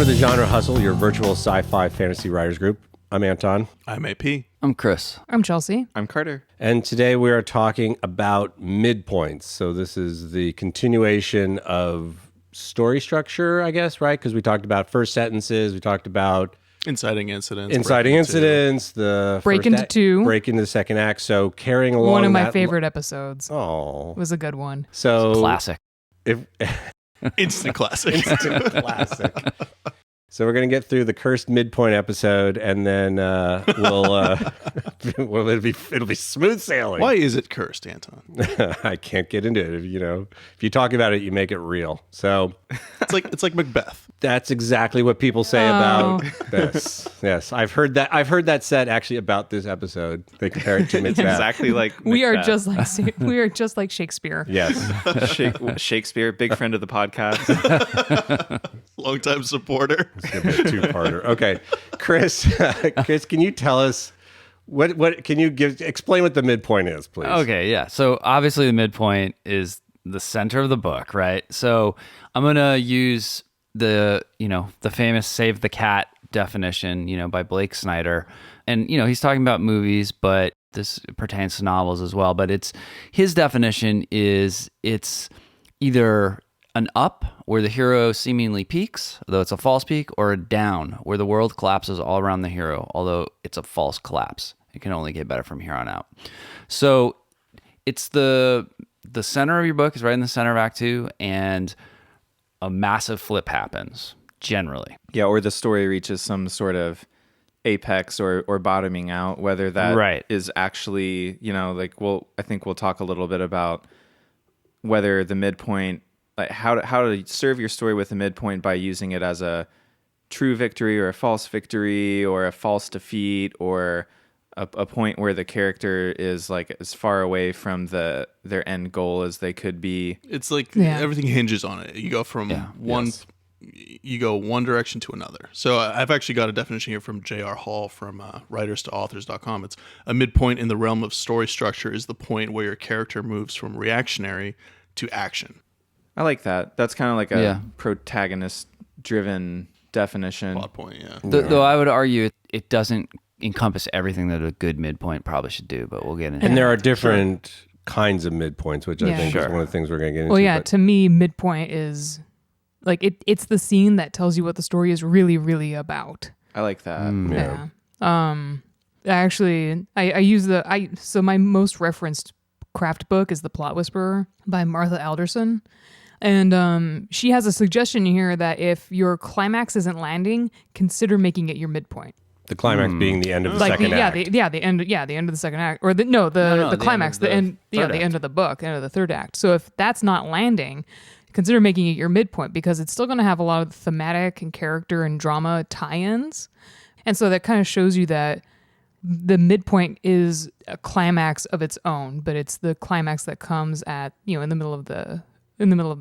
the Genre Hustle, your virtual sci-fi fantasy writers group. I'm Anton. I'm AP. I'm Chris. I'm Chelsea. I'm Carter. And today we are talking about midpoints. So this is the continuation of story structure, I guess, right? Because we talked about first sentences, we talked about Inciting incidents. the break first into two. break into the second act. So carrying along One of my that favorite episodes. Oh, Was a good one. so Classic. If Instant classic. instant classic. So we're gonna get through the cursed midpoint episode, and then we'll it'll be smooth sailing. Why is it cursed, Anton? I can't get into it. If you talk about it, you make it real. So It's like Macbeth. that's exactly what people say about this. Yes, I've heard that said actually about this episode. They compare it to Macbeth. Exactly like We are Macbeth. just like Shakespeare. Yes, Shakespeare, big friend of the podcast. Longtime supporter. it's a bit two-parter. Okay, Chris, can you tell us what can you explain what the midpoint is, please? Okay, yeah. So obviously the midpoint is the center of the book, right? So I'm going to use the famous Save the Cat definition, by Blake Snyder. And, he's talking about movies, but this pertains to novels as well. But his definition is it's either an up where the hero seemingly peaks, though it's a false peak, or a down where the world collapses all around the hero, although it's a false collapse. It can only get better from here on out. So it's the center of your book is right in the center of Act 2, and a massive flip happens, generally. Yeah, or the story reaches some sort of apex or bottoming out, whether that is actually, I think we'll talk a little bit about whether the midpoint, like how to serve your story with a midpoint by using it as a true victory or a false victory or a false defeat or a point where the character is like as far away from their end goal as they could be. It's like everything hinges on it. You go from you go one direction to another. So I've actually got a definition here from J.R. Hall from writerstoauthors.com. It's a midpoint in the realm of story structure is the point where your character moves from reactionary to action. I like that. That's kind of like a protagonist-driven definition. Plot point, yeah. Though I would argue it doesn't encompass everything that a good midpoint probably should do, but we'll get into And there are different kinds of midpoints, which I think is one of the things we're going to get into. Well, yeah, to me, midpoint is like it's the scene that tells you what the story is really, really about. I like that. Actually, I use so my most referenced craft book is The Plot Whisperer by Martha Alderson. And she has a suggestion here that if your climax isn't landing, consider making it your midpoint. The climax being the end of the second act. The end of the second act, or the climax, the end of the book, end of the third act. So if that's not landing, consider making it your midpoint, because it's still going to have a lot of thematic and character and drama tie-ins, and so that kind of shows you that the midpoint is a climax of its own, but it's the climax that comes at in the middle of the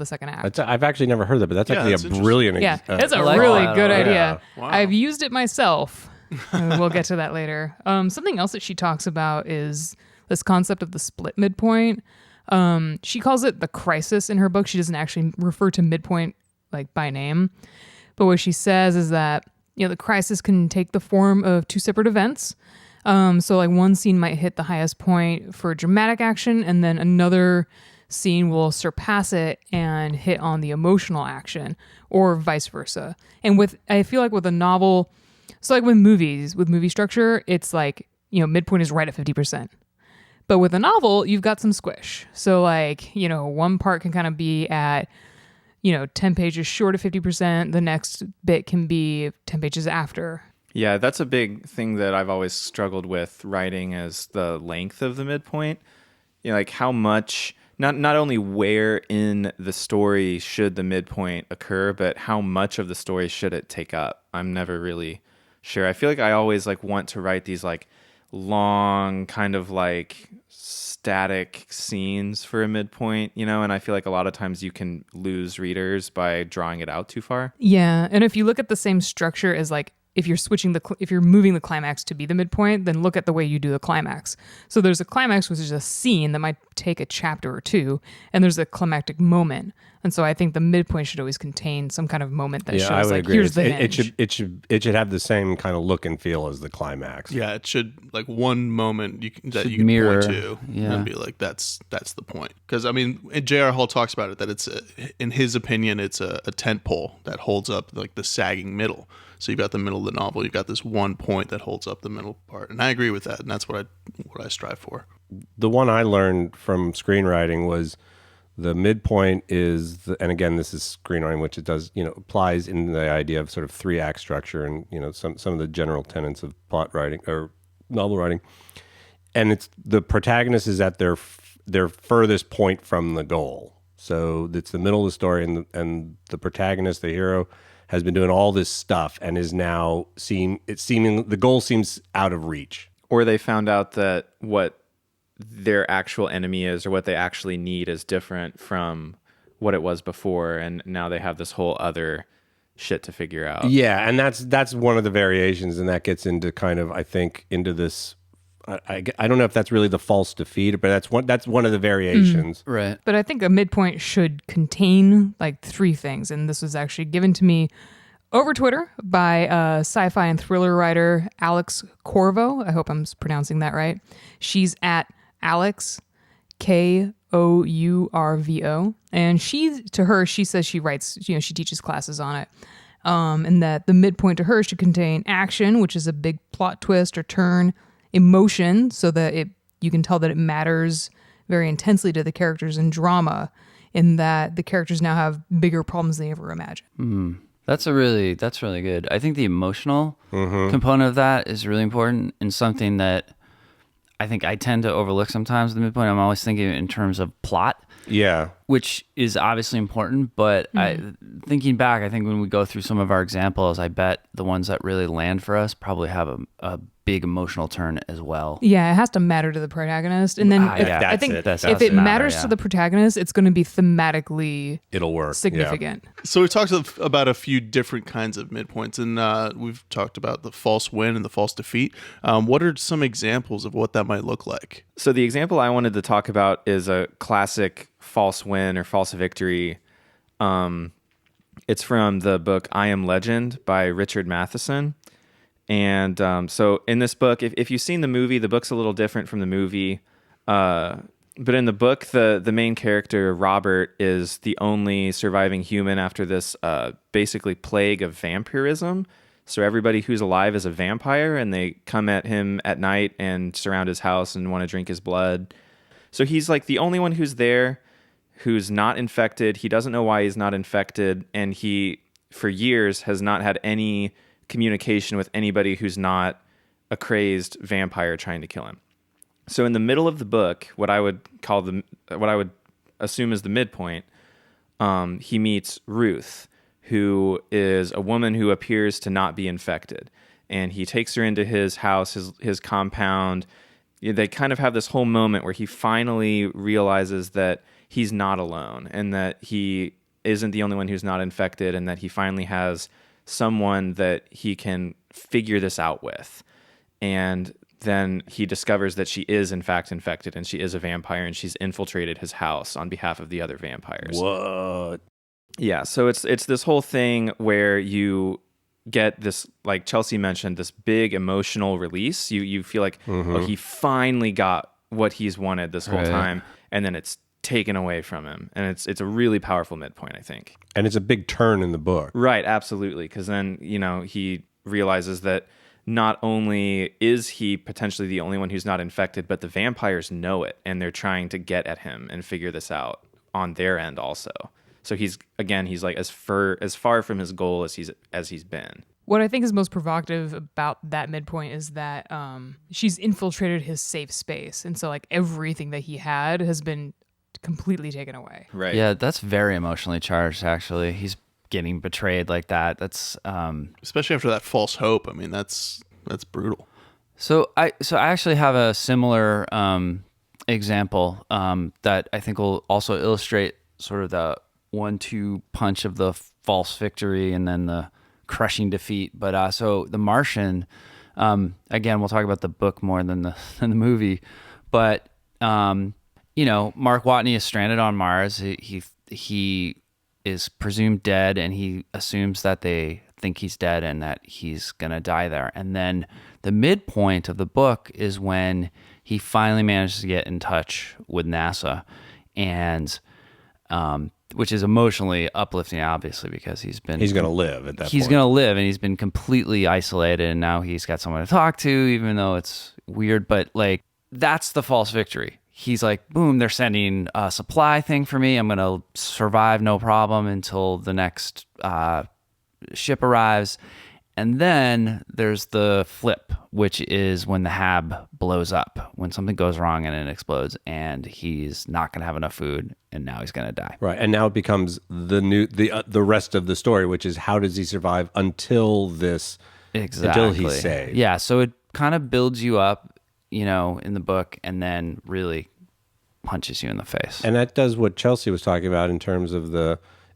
second act. I've actually never heard that, but that's actually a brilliant. It's a really good idea. Wow. I've used it myself. We'll get to that later. Something else that she talks about is this concept of the split midpoint. She calls it the crisis in her book. She doesn't actually refer to midpoint like by name, but what she says is that the crisis can take the form of two separate events. So like one scene might hit the highest point for dramatic action, and then another scene will surpass it and hit on the emotional action, or vice versa. And I feel like with a novel, so like with movie structure, it's like, midpoint is right at 50%. But with a novel, you've got some squish. So like, one part can kind of be at, 10 pages short of 50%. The next bit can be 10 pages after. Yeah, that's a big thing that I've always struggled with writing, is the length of the midpoint. Like how much, not only where in the story should the midpoint occur, but how much of the story should it take up. I'm never really sure. I feel like I always want to write these long kind of static scenes for a midpoint, and I feel like a lot of times you can lose readers by drawing it out too far. Yeah, and if you look at the same structure as if you're moving the climax to be the midpoint, then look at the way you do the climax. So there's a climax, which is a scene that might take a chapter or two, and there's a climactic moment. And so I think the midpoint should always contain some kind of moment that shows like, agree. Here's the hinge. It should have the same kind of look and feel as the climax. Yeah, it should, like, one moment that you can mirror, point to and be like, that's the point. Because I mean, J.R. Hall talks about it, that it's in his opinion, it's a tent pole that holds up like the sagging middle. So you've got the middle of the novel, you've got this one point that holds up the middle part, and I agree with that, and that's what I strive for. The one I learned from screenwriting was the midpoint is, and again, this is screenwriting, which it does, applies in the idea of sort of 3-act structure and some of the general tenets of plot writing or novel writing, and it's the protagonist is at their furthest point from the goal. So it's the middle of the story, and the protagonist, the hero, has been doing all this stuff and is now the goal seems out of reach. Or they found out that what their actual enemy is or what they actually need is different from what it was before, and now they have this whole other shit to figure out. Yeah, and that's one of the variations, and that gets into kind of, I think, into this. I don't know if that's really the false defeat, but that's one of the variations. Right. But I think a midpoint should contain like 3 things, and this was actually given to me over Twitter by sci-fi and thriller writer Alex Kourvo. I hope I'm pronouncing that right. She's at Alex Kourvo, and she says she writes, she teaches classes on it, and that the midpoint to her should contain action, which is a big plot twist or turn, emotion, so that you can tell that it matters very intensely to the characters, and drama, in that the characters now have bigger problems than they ever imagined. That's really good. I think the emotional component of that is really important, and something that I think I tend to overlook sometimes at the midpoint. I'm always thinking in terms of plot. Yeah. Which is obviously important, but thinking back, I think when we go through some of our examples, I bet the ones that really land for us probably have a big emotional turn as well. Yeah, it has to matter to the protagonist. And then I think if it matters to the protagonist, it's going to be thematically significant. Yeah. So we've talked about a few different kinds of midpoints, and we've talked about the false win and the false defeat. What are some examples of what that might look like? So the example I wanted to talk about is a classic false win or false victory. It's from the book I Am Legend by Richard Matheson. And so in this book, if you've seen the movie, the book's a little different from the movie. But in the book, the main character, Robert, is the only surviving human after this basically plague of vampirism. So everybody who's alive is a vampire, and they come at him at night and surround his house and want to drink his blood. So he's like the only one who's there who's not infected. He doesn't know why he's not infected, and he, for years, has not had any communication with anybody who's not a crazed vampire trying to kill him. So in the middle of the book, what I would assume is the midpoint, he meets Ruth, who is a woman who appears to not be infected, and he takes her into his house, his compound. They kind of have this whole moment where he finally realizes that he's not alone, and that he isn't the only one who's not infected, and that he finally has someone that he can figure this out with. And then he discovers that she is in fact infected, and she is a vampire, and she's infiltrated his house on behalf of the other vampires. What? Yeah, so it's this whole thing where you get this, like Chelsea mentioned, this big emotional release. You feel like, oh, he finally got what he's wanted this whole time, and then it's taken away from him, and it's a really powerful midpoint, I think. And it's a big turn in the book. Right, absolutely, because then, he realizes that not only is he potentially the only one who's not infected, but the vampires know it, and they're trying to get at him and figure this out on their end also. So he's like as far from his goal as he's been. What I think is most provocative about that midpoint is that she's infiltrated his safe space, and so like everything that he had has been completely taken away. Right. Yeah, that's very emotionally charged, actually. He's getting betrayed like that. That's especially after that false hope. I mean, that's brutal. So I actually have a similar example that I think will also illustrate sort of the 1-2 punch of the false victory and then the crushing defeat. But so The Martian, again, we'll talk about the book more than the movie. But Mark Watney is stranded on Mars. He is presumed dead, and he assumes that they think he's dead and that he's gonna die there. And then the midpoint of the book is when he finally manages to get in touch with NASA, and which is emotionally uplifting, obviously, because he's going to live at that point. He's going to live, and he's been completely isolated, and now he's got someone to talk to, even though it's weird. But like, that's the false victory. He's like, boom, they're sending a supply thing for me. I'm going to survive no problem until the next ship arrives. And then there's the flip, which is when the hab blows up, when something goes wrong and it explodes, and he's not going to have enough food, and now he's going to die. Right, and now it becomes the rest of the story, which is how does he survive until this, until he's saved. Yeah, so it kind of builds you up, in the book, and then really punches you in the face. And that does what Chelsea was talking about in terms of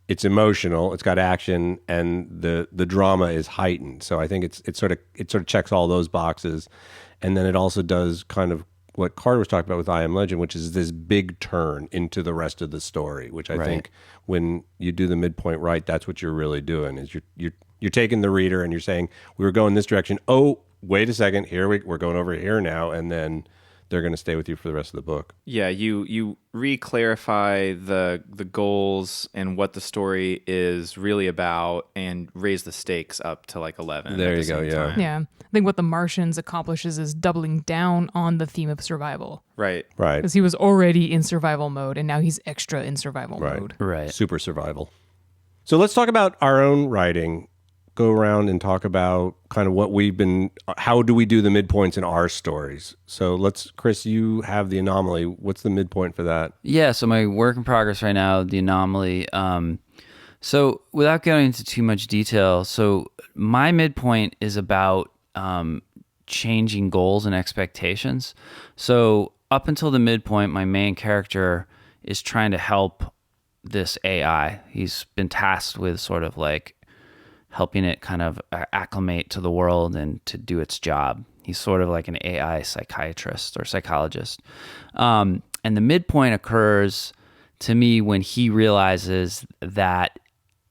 it's emotional, it's got action, and the drama is heightened. So I think it sort of checks all those boxes, and then it also does kind of what Carter was talking about with I Am Legend, which is this big turn into the rest of the story. Which I think when you do the midpoint right, that's what you're really doing. Is you're taking the reader and you're saying we were going this direction. Oh, wait a second, we're going over here now, and then they're going to stay with you for the rest of the book. Yeah, you re-clarify the goals and what the story is really about, and raise the stakes up to like 11. There you go. Yeah. Yeah. I think what The Martians accomplishes is doubling down on the theme of survival. Right. Because he was already in survival mode, and now he's extra in survival mode. Right. Super survival. So let's talk about our own writing. Go around and talk about kind of how do we do the midpoints in our stories? So Chris, you have the anomaly. What's the midpoint for that? Yeah, so my work in progress right now, the anomaly. So without going into too much detail, so my midpoint is about changing goals and expectations. So up until the midpoint, my main character is trying to help this AI. He's been tasked with sort of like helping it kind of acclimate to the world and to do its job. He's sort of like an AI psychiatrist or psychologist. And the midpoint occurs to me when he realizes that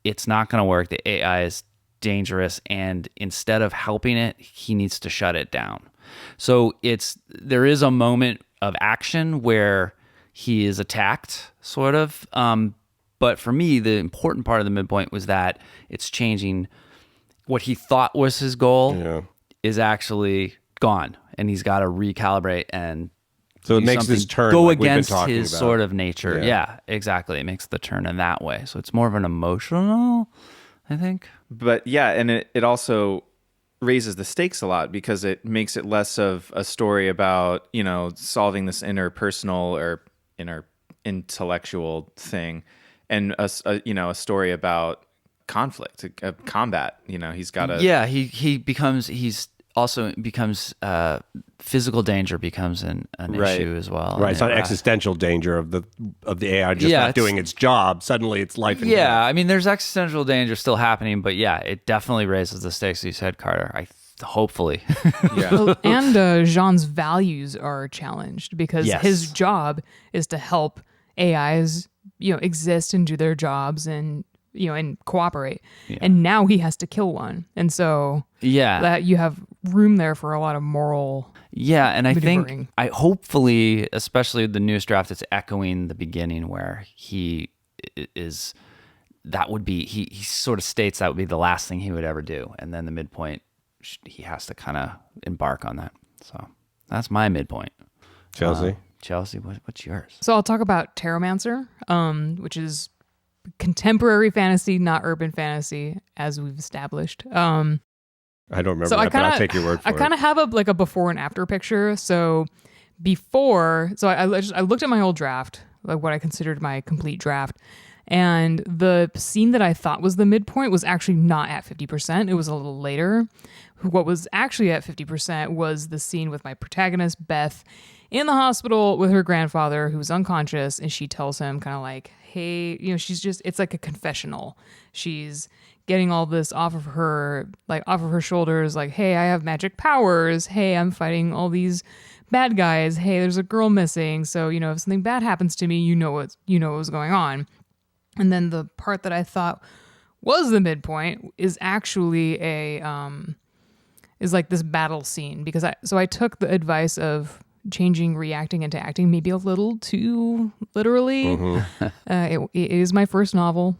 it's not going to work. The AI is dangerous, and instead of helping it, he needs to shut it down. So there is a moment of action where he is attacked, sort of. But for me, the important part of the midpoint was that it's changing. What he thought was his goal is actually gone, and he's got to recalibrate and so it makes this turn go like against we've been his about. Sort of nature. Yeah, exactly. It makes the turn in that way. So it's more of an emotional, I think. But yeah, and it also raises the stakes a lot because it makes it less of a story about, solving this interpersonal or inner intellectual thing, and a story about conflict, combat. He's got to. Yeah, he's also becomes physical danger becomes an issue as well. Right, it's not existential danger of the AI just not doing its job. Suddenly, it's life and death. I mean, there's existential danger still happening, but yeah, it definitely raises the stakes. You said, Carter. Hopefully. Well, and Jean's values are challenged because his job is to help AIs, exist and do their jobs and cooperate. Yeah. And now he has to kill one. And so that you have room there for a lot of moral and maneuvering. I think hopefully, especially the newest draft, it's echoing the beginning where he is, that would be, he sort of states that would be the last thing he would ever do. And then the midpoint, he has to kind of embark on that. So that's my midpoint. Chelsea, what's yours? So I'll talk about Terramancer, which is contemporary fantasy, not urban fantasy, as we've established. I don't remember that, but I'll take your word for it. I kind of have a before and after picture. So I looked at my old draft, like what I considered my complete draft, and the scene that I thought was the midpoint was actually not at 50%. It was a little later. What was actually at 50% was the scene with my protagonist, Beth, in the hospital with her grandfather who's unconscious, and she tells him kind of like, hey, it's like a confessional. She's getting all this off of her shoulders, like, hey, I have magic powers. Hey, I'm fighting all these bad guys. Hey, there's a girl missing. So, if something bad happens to me, you know what's going on. And then the part that I thought was the midpoint is actually is like this battle scene, because I took the advice of changing reacting into acting maybe a little too literally. Mm-hmm. It is my first novel,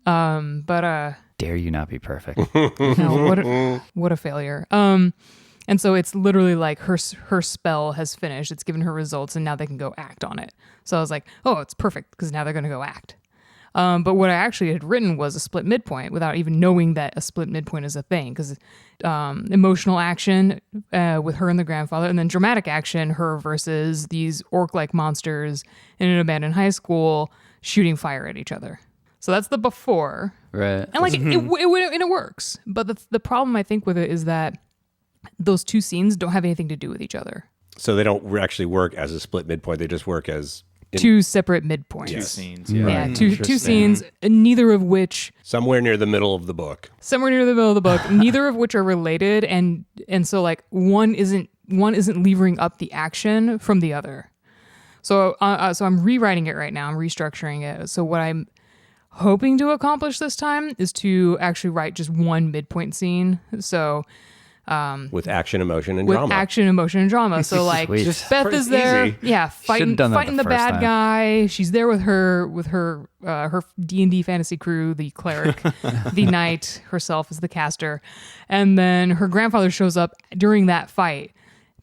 but dare you not be perfect? No, what a failure. And so it's literally like her spell has finished. It's given her results, and now they can go act on it. So I was like, oh, it's perfect, because now they're going to go act. But what I actually had written was a split midpoint without even knowing that a split midpoint is a thing, because emotional action with her and the grandfather, and then dramatic action, her versus these orc-like monsters in an abandoned high school shooting fire at each other. So that's the before. Right. And like it works. But the problem I think with it is that those two scenes don't have anything to do with each other. So they don't actually work as a split midpoint. They just work as two separate midpoints. Two scenes. Yeah, two scenes, neither of which somewhere near the middle of the book. Neither of which are related, and so like one isn't levering up the action from the other. So I'm rewriting it right now. I'm restructuring it. So what I'm hoping to accomplish this time is to actually write just one midpoint scene. So with action, emotion, and drama. So like Beth is there, easy. fighting the bad time. guy. She's there with her D&D fantasy crew, the cleric, the knight herself is the caster, and then her grandfather shows up during that fight.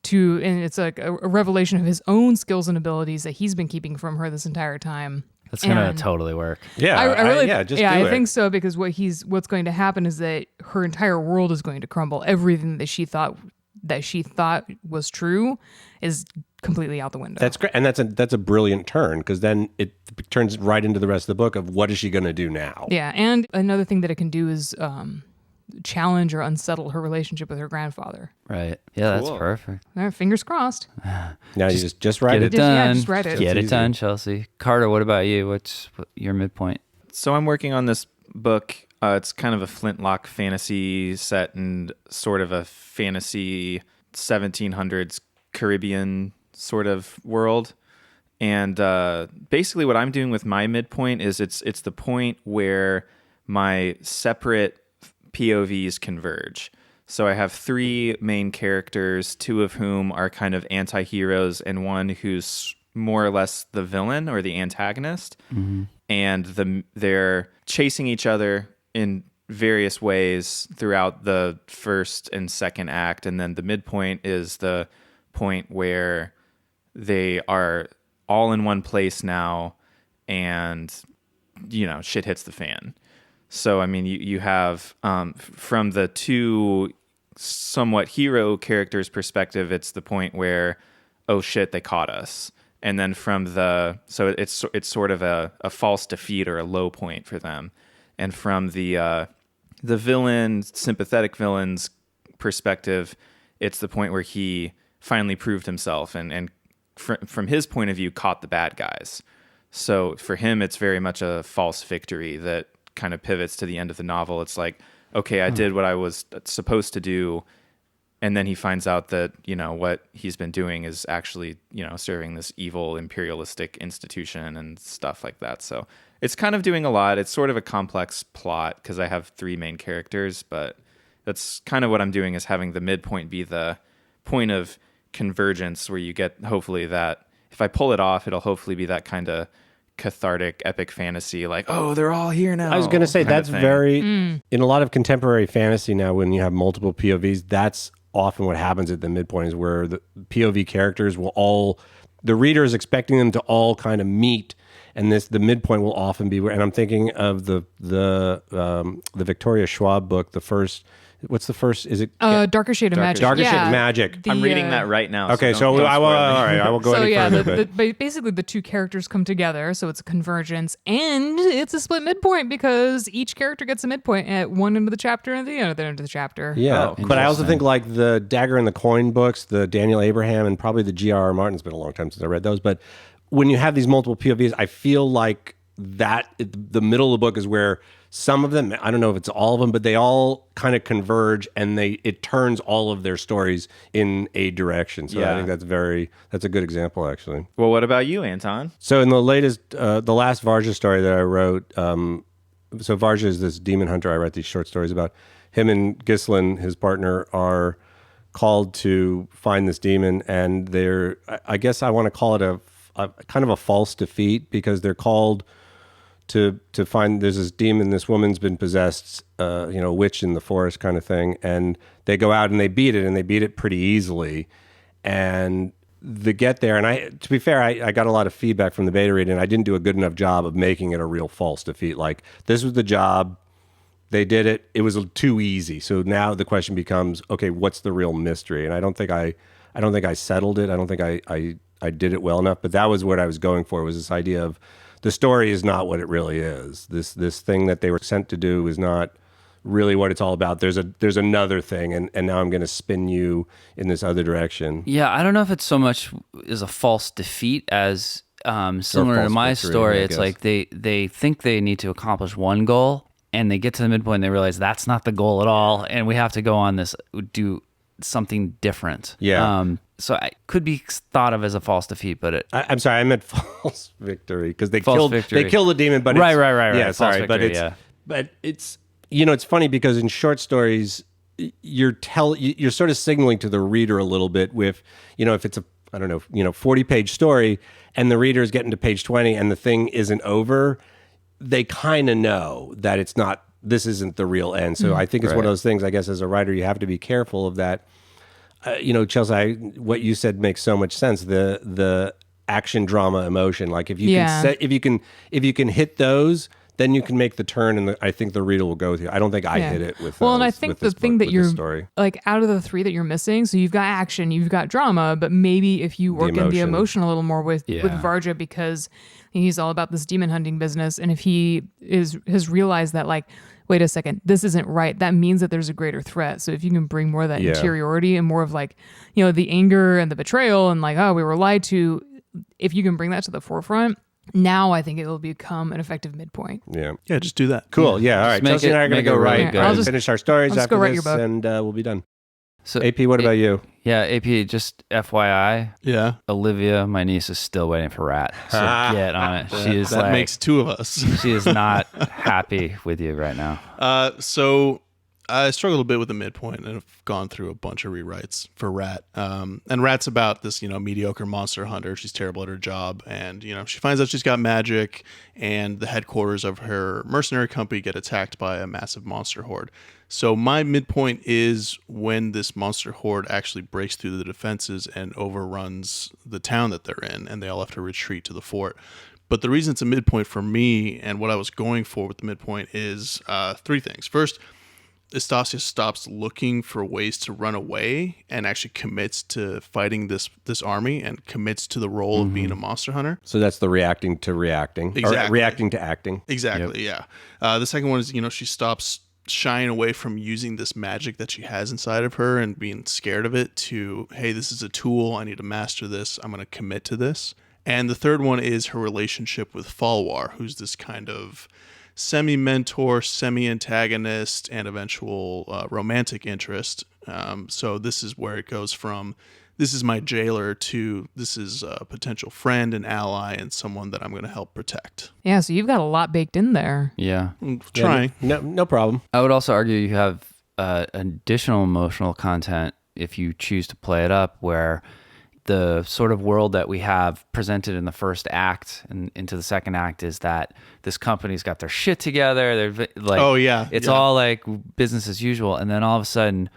And it's like a revelation of his own skills and abilities that he's been keeping from her this entire time. That's gonna totally work. Yeah, I think so, because what's going to happen is that her entire world is going to crumble. Everything that she thought was true is completely out the window. That's great, and that's a brilliant turn, because then it turns right into the rest of the book of what is she going to do now. Yeah, and another thing that it can do is challenge or unsettle her relationship with her grandfather. Right. Yeah, Cool. That's perfect. All right, fingers crossed. Now you just write it. Just write it. Get it done, Chelsea. Carter, what about you? What's your midpoint? So I'm working on this book. It's kind of a flintlock fantasy set in sort of a fantasy 1700s Caribbean sort of world. And basically what I'm doing with my midpoint is it's the point where my separate POVs converge. So I have three main characters, two of whom are kind of anti-heroes and one who's more or less the villain or the antagonist. Mm-hmm. And they're chasing each other in various ways throughout the first and second act. And then the midpoint is the point where they are all in one place now and, shit hits the fan. So, I mean, you have, from the two somewhat hero characters' perspective, it's the point where, oh shit, they caught us. And then so it's sort of a false defeat or a low point for them. And from the villain, sympathetic villain's perspective, it's the point where he finally proved himself and from his point of view, caught the bad guys. So for him, it's very much a false victory that kind of pivots to the end of the novel. It's like, okay, I did what I was supposed to do, and then he finds out that what he's been doing is actually serving this evil imperialistic institution and stuff like that. So it's kind of doing a lot. It's sort of a complex plot because I have three main characters, but that's kind of what I'm doing, is having the midpoint be the point of convergence where you get hopefully that if I pull it off, it'll hopefully be that kind of cathartic epic fantasy, like, oh, they're all here now. I was going to say that's very in a lot of contemporary fantasy now, when you have multiple POVs, that's often what happens at the midpoint, is where the POV characters will all, the reader is expecting them to all kind of meet, and the midpoint will often be where, and I'm thinking of the Victoria Schwab book, the first. What's the first? Is it Darker Shade of Magic? Darker Shade of Magic. I'm reading that right now. Okay, so I will go any further. Basically, the two characters come together, so it's a convergence, and it's a split midpoint because each character gets a midpoint at one end of the chapter and the other end of the chapter. Yeah, but I also think like the Dagger and the Coin books, the Daniel Abraham, and probably the G.R.R. Martin. It's been a long time since I read those, but when you have these multiple POVs, I feel like that the middle of the book is where some of them, I don't know if it's all of them, but they all kind of converge, and it turns all of their stories in a direction. So I think that's a good example, actually. Well, what about you, Anton? So in the last Varja story that I wrote, so Varja is this demon hunter I write these short stories about. Him and Ghislain, his partner, are called to find this demon, and I guess I want to call it a kind of a false defeat, because they're called to find there's this demon, this woman's been possessed, a witch in the forest kind of thing, and they go out and they beat it pretty easily. And they get there, and to be fair, I got a lot of feedback from the beta reading, and I didn't do a good enough job of making it a real false defeat. Like, this was the job, they did it, it was too easy. So now the question becomes, okay, what's the real mystery? And I don't think I settled it. I don't think I did it well enough, but that was what I was going for, was this idea of the story is not what it really is. This thing that they were sent to do is not really what it's all about. There's another thing, and now I'm going to spin you in this other direction. Yeah, I don't know if it's so much is a false defeat as similar to my story. It's like they think they need to accomplish one goal, and they get to the midpoint and they realize that's not the goal at all, and we have to go on this, do something different. Yeah. So it could be thought of as a false defeat, but I'm sorry, I meant false victory, because they kill the demon, but right. Yeah, false sorry, victory, but it's it's funny, because in short stories you're sort of signaling to the reader a little bit with, if it's a 40-page story and the reader is getting to page 20 and the thing isn't over, they kind of know that this isn't the real end. So I think it's one of those things, I guess, as a writer, you have to be careful of that. Chelsea, what you said makes so much sense. The action, drama, emotion. Like, if you can hit those, then you can make the turn, and I think the reader will go with you. I don't think I hit it with. And I think the thing that you're like, out of the three that you're missing, so you've got action, you've got drama, but maybe if you work in the emotion a little more with Varja, because he's all about this demon hunting business, and if he has realized that, like, wait a second, this isn't right, that means that there's a greater threat. So if you can bring more of that interiority and more of, like, the anger and the betrayal and, like, oh, we were lied to, if you can bring that to the forefront, now I think it will become an effective midpoint. Yeah, just do that. Cool. Yeah. All right. Chelsea and I are going to go write. Finish our stories after this, and we'll be done. So AP, what about you? Yeah, AP, just FYI. Yeah. Olivia, my niece, is still waiting for Rat. So get on it. That makes two of us. She is not happy with you right now. So I struggled a bit with the midpoint and have gone through a bunch of rewrites for Rat. And Rat's about this, mediocre monster hunter. She's terrible at her job. And, she finds out she's got magic, and the headquarters of her mercenary company get attacked by a massive monster horde. So my midpoint is when this monster horde actually breaks through the defenses and overruns the town that they're in, and they all have to retreat to the fort. But the reason it's a midpoint for me, and what I was going for with the midpoint, is three things. First, Astasia stops looking for ways to run away and actually commits to fighting this army and commits to the role of being a monster hunter. So that's the reacting to reacting. Exactly. Or reacting to acting. Exactly, yeah. The second one is, she stops shying away from using this magic that she has inside of her and being scared of it to, hey, this is a tool, I need to master this, I'm going to commit to this. And the third one is her relationship with Falwar, who's this kind of semi-mentor, semi-antagonist, and eventual romantic interest. So this is where it goes from, this is my jailer, to this is a potential friend and ally and someone that I'm going to help protect. Yeah, so you've got a lot baked in there. Yeah. I'm trying. No problem. I would also argue you have additional emotional content if you choose to play it up, where the sort of world that we have presented in the first act and into the second act is that this company's got their shit together. They're like, it's all like business as usual. And then all of a sudden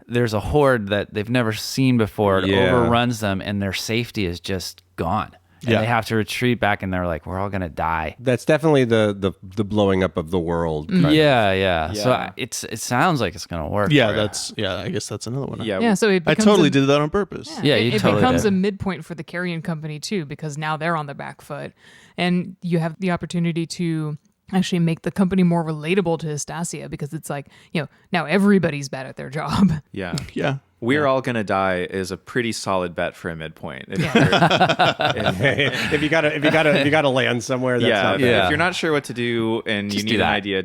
there's a horde that they've never seen before. It overruns them, and their safety is just gone. And they have to retreat back, and they're like, we're all going to die. That's definitely the blowing up of the world. Yeah. So it sounds like it's going to work. Yeah, I guess that's another one. Yeah, so I totally did that on purpose. Yeah, it totally becomes did. a midpoint for the carrion company too, because now they're on the back foot, and you have the opportunity to actually make the company more relatable to Astasia, because it's like, now everybody's bad at their job. Yeah. We're all gonna die is a pretty solid bet for a midpoint. If you gotta land somewhere, that's not bad. If you're not sure what to do and you need an idea,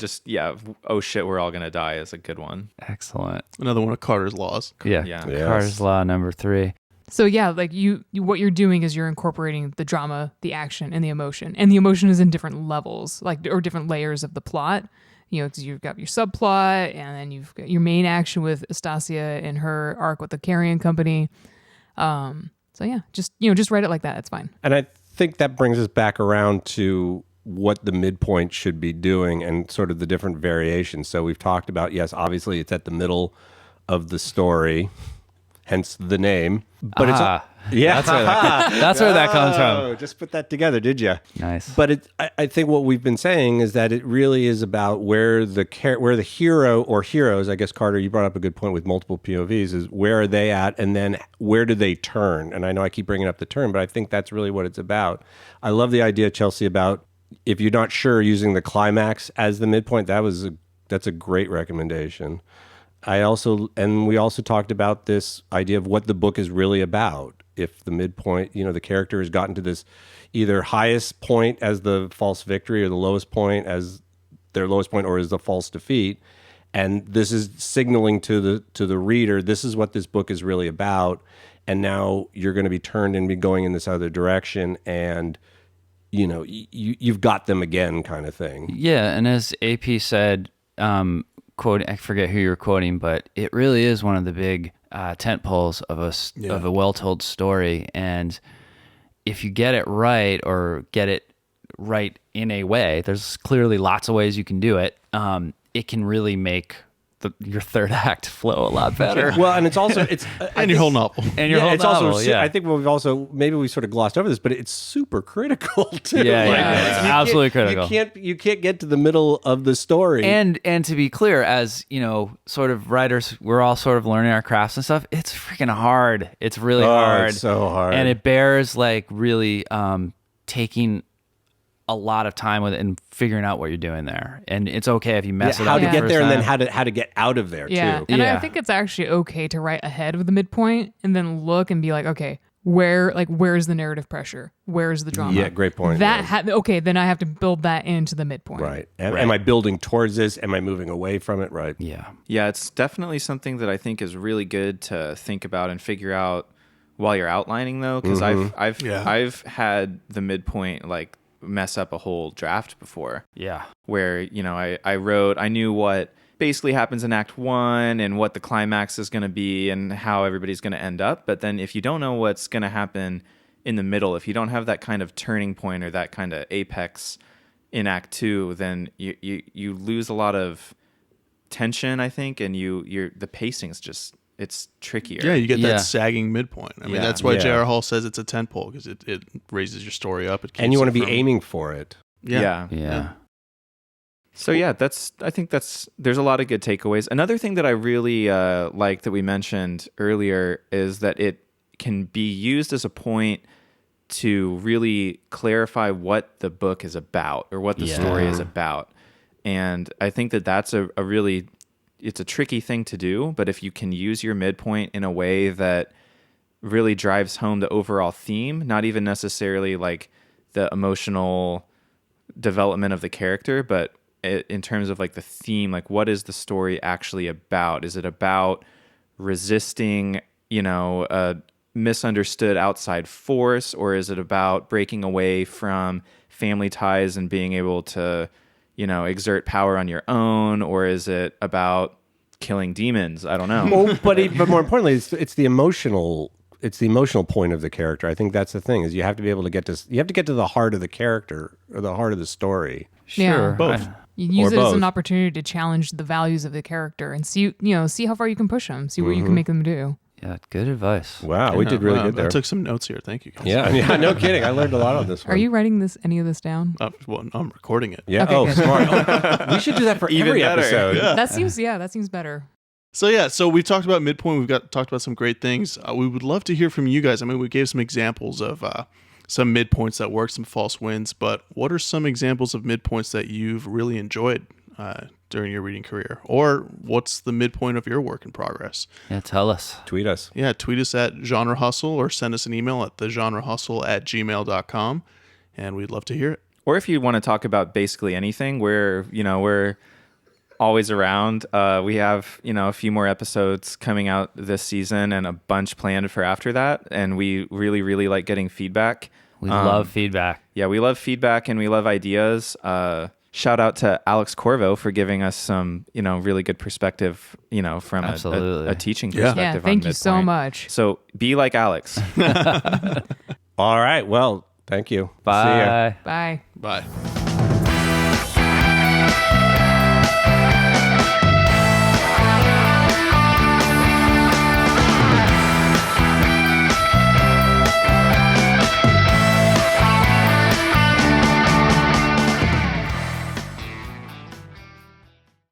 oh shit, we're all gonna die is a good one. Excellent. Another one of Carter's laws. Yeah. Yes. Carter's law number 3. So yeah, like you what you're doing is you're incorporating the drama, the action, and the emotion. And the emotion is in different levels, or different layers of the plot. Because you've got your subplot, and then you've got your main action with Astasia and her arc with the carrion company. So yeah, just write it like that. It's fine. And I think that brings us back around to what the midpoint should be doing and sort of the different variations. So we've talked about, yes, obviously it's at the middle of the story, hence the name. But that's where that comes from. Just put that together, did you? Nice. But I think what we've been saying is that it really is about where the hero or heroes, I guess, Carter, you brought up a good point with multiple POVs, is where are they at, and then where do they turn? And I know I keep bringing up the turn, but I think that's really what it's about. I love the idea, Chelsea, about if you're not sure, using the climax as the midpoint. That's a great recommendation. We also talked about this idea of what the book is really about. If the midpoint, the character has gotten to this either highest point as the false victory or the lowest point as their lowest point or as the false defeat, and this is signaling to the reader, this is what this book is really about, and now you're going to be turned and be going in this other direction, and you've got them again, kind of thing. Yeah, and as AP said, quote, I forget who you're quoting, but it really is one of the big tent poles of a well-told story. And if you get it right, or get it right in a way, there's clearly lots of ways you can do it. It can really make your third act flow a lot better. Well, and it's also and your whole novel. And your whole novel. I think maybe we sort of glossed over this, but it's super critical too. Yeah, it's absolutely critical. You can't get to the middle of the story. And to be clear, as sort of writers, we're all sort of learning our crafts and stuff. It's freaking hard. It's really hard. It's so hard. And it bears like really taking a lot of time with it and figuring out what you're doing there. And it's okay if you mess it up. How to get there, time. and then how to get out of there too. And I think it's actually okay to write ahead of the midpoint and then look and be like, okay, where's the narrative pressure? Where's the drama? Yeah, great point. Okay, then I have to build that into the midpoint. Right. Am I building towards this? Am I moving away from it? Right. Yeah. Yeah, it's definitely something that I think is really good to think about and figure out while you're outlining, though, because I've had the midpoint like mess up a whole draft before. Yeah. Where, I knew what basically happens in Act 1 and what the climax is going to be and how everybody's going to end up. But then if you don't know what's going to happen in the middle, if you don't have that kind of turning point or that kind of apex in Act 2, then you lose a lot of tension, I think, and the pacing's just, it's trickier. Yeah, you get that sagging midpoint. I mean, that's why J.R. Hall says it's a tentpole, because it raises your story up. And you want to be aiming for it. Yeah. So I think there's a lot of good takeaways. Another thing that I really like that we mentioned earlier is that it can be used as a point to really clarify what the book is about or what the story is about. And I think that that's a really, it's a tricky thing to do, but if you can use your midpoint in a way that really drives home the overall theme, not even necessarily like the emotional development of the character, but in terms of like the theme, like what is the story actually about? Is it about resisting, a misunderstood outside force, or is it about breaking away from family ties and being able to, exert power on your own, or is it about killing demons? I don't know. Well, but more importantly, it's the emotional point of the character. I think that's the thing, is you have to be able to get to the heart of the character or the heart of the story. Sure. Both. You use it as an opportunity to challenge the values of the character and see how far you can push them, see what you can make them do. Yeah, good advice. Wow, we did really good there. I took some notes here. Thank you, guys. Yeah, no kidding. I learned a lot on this one. Are you writing any of this down? Well, I'm recording it. Yeah. Okay, Smart. We should do that for every episode. Yeah. That seems better. So we've talked about midpoint. We've talked about some great things. We would love to hear from you guys. I mean, we gave some examples of some midpoints that work, some false wins. But what are some examples of midpoints that you've really enjoyed? during your reading career? Or what's the midpoint of your work in progress? Yeah, tell us. Tweet us. Yeah, tweet us at Genre Hustle or send us an email at thegenrehustle@gmail.com, and we'd love to hear it. Or if you want to talk about basically anything, we're always around. We have, a few more episodes coming out this season and a bunch planned for after that. And we really, really like getting feedback. We love feedback. Yeah, we love feedback and we love ideas. Shout out to Alex Kourvo for giving us some, really good perspective, from a teaching perspective. Yeah, thank you so much. So be like Alex. All right. Well, thank you. Bye. See ya. Bye. Bye.